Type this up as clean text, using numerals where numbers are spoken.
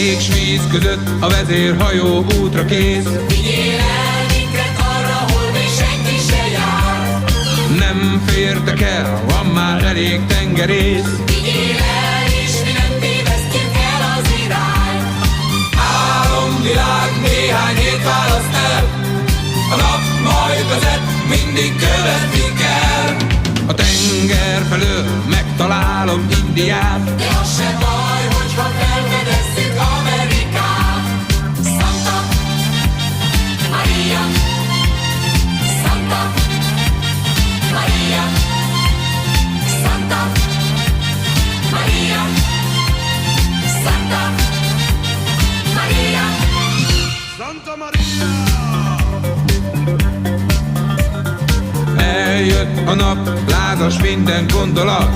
Jég s víz között a vezérhajó útra kész. Vigyél el minket arra, hol még senki se jár. Nem fértek el, van már elég tengerész. Vigyél el, és mi nem tévesztjük el az irányt. Álomvilág néhány hét választ el, a nap majd vezet, mindig követni kell. A tenger felől megtalálom Indiát, De az se baj, hogyha felfedezzük Amerikát. Santa Maria, Santa Maria, Santa Maria, Santa Maria. Santa Maria! Eljött a nap, lázas minden gondolat,